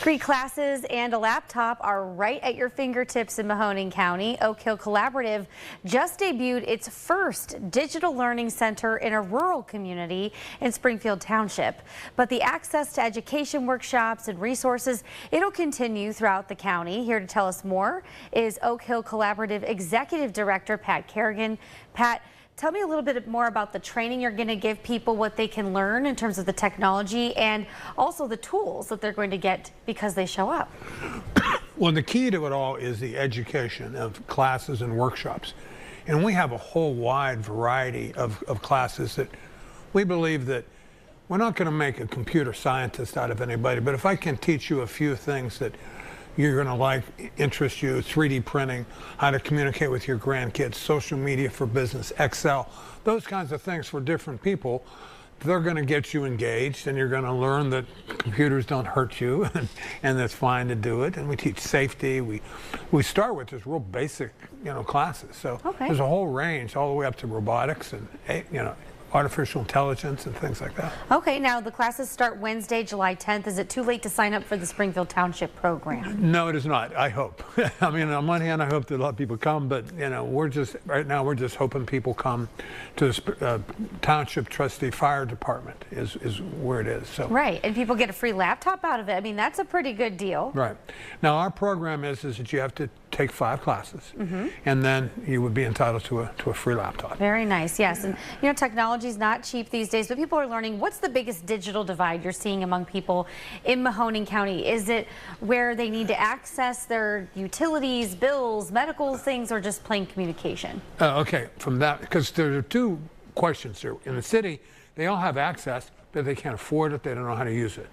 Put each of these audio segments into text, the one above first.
Free classes and a laptop are right at your fingertips in Mahoning County. Oak Hill Collaborative just debuted its first digital learning center in a rural community in Springfield Township. But the access to education workshops and resources, it'll continue throughout the county. Here to tell us more is Oak Hill Collaborative Executive Director Pat Kerrigan. Pat, tell me a little bit more about the training you're going to give people, what they can learn in terms of the technology and also the tools that they're going to get because they show up. Well, the key to it all is the education of classes and workshops. And we have a whole wide variety of classes that we believe that we're not going to make a computer scientist out of anybody, but if I can teach you a few things that you're going to like, interest you, 3D printing, how to communicate with your grandkids, social media for business, Excel, those kinds of things for different people, they're going to get you engaged, and you're going to learn that computers don't hurt you, and that's fine to do it. And we teach safety. We start with just real basic, classes. So there's a whole range, all the way up to robotics and artificial intelligence and things like that. Okay, now the classes start Wednesday, July 10th. Is it too late to sign up for the Springfield Township program? No, it is not. I hope. I mean, on one hand, I hope that a lot of people come, but right now we're just hoping people come to the Township Trustee Fire Department is where it is. So right, and people get a free laptop out of it. I mean, that's a pretty good deal. Right. Now our program is that you have to take 5 classes, and then you would be entitled to a free laptop. Very nice, yes. And technology is not cheap these days, but people are learning. What's the biggest digital divide you're seeing among people in Mahoning County? Is it where they need to access their utilities, bills, medical things, or just plain communication? Okay, from that, because there are 2 questions here. In the city, they all have access, but they can't afford it. They don't know how to use it.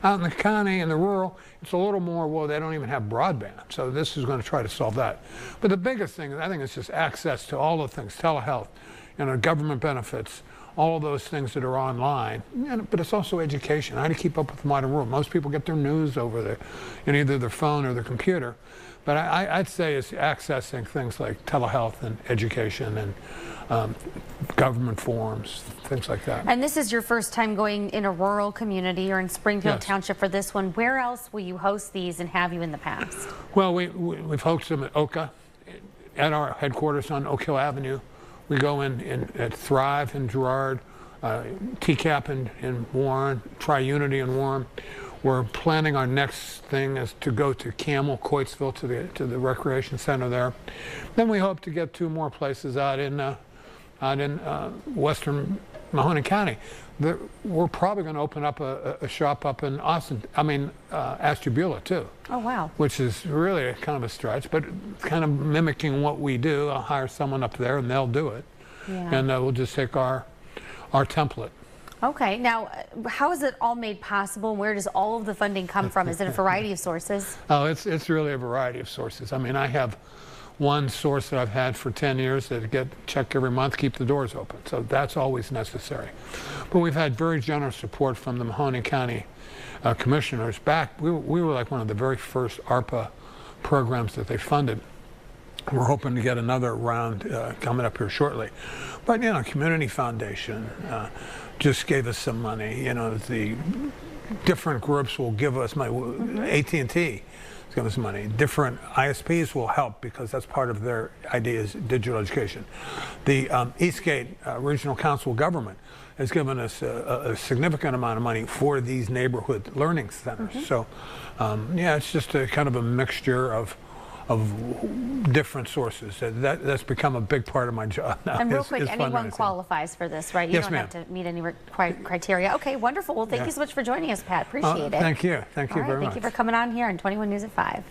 Out in the county and the rural, it's a little more, well, they don't even have broadband. So this is going to try to solve that. But the biggest thing, I think, is just access to all the things, telehealth, government benefits, all those things that are online. But it's also education, how to keep up with the modern world. Most people get their news over either their phone or their computer. But I'd say it's accessing things like telehealth and education and government forms, things like that. And this is your first time going in a rural community or in Springfield Township for this one. Where else will you host these and have you in the past? Well, we've hosted them at OCA, at our headquarters on Oak Hill Avenue. We go in at Thrive in Girard, TCAP in Warren, Tri-Unity in Warren. We're planning our next thing is to go to Camel, Coatesville, to the recreation center there. Then we hope to get 2 more places out in western Mahoning County. We're probably going to open up a shop up in Ashtabula too. Oh wow! Which is really kind of a stretch, but kind of mimicking what we do. I'll hire someone up there and they'll do it, and we'll just take our template. Okay, now how is it all made possible? Where does all of the funding come from? Is it a variety of sources? Oh, it's really a variety of sources. I mean, I have one source that I've had for 10 years that get checked every month, keep the doors open. So that's always necessary. But we've had very generous support from the Mahoning County commissioners. We were like one of the very first ARPA programs that they funded. We're hoping to get another round coming up here shortly. But, Community Foundation just gave us some money. The different groups will give us money. AT&T is giving us money. Different ISPs will help because that's part of their idea is digital education. The Eastgate Regional Council of Government has given us a significant amount of money for these neighborhood learning centers. So, it's just a kind of a mixture of different sources. That's become a big part of my job now. And real quick, anyone qualifies for this, right? You don't have to meet any criteria. Okay, wonderful. Well, thank you so much for joining us, Pat. Appreciate it. Thank you. Thank you very much. Thank you for coming on here on 21 News at 5.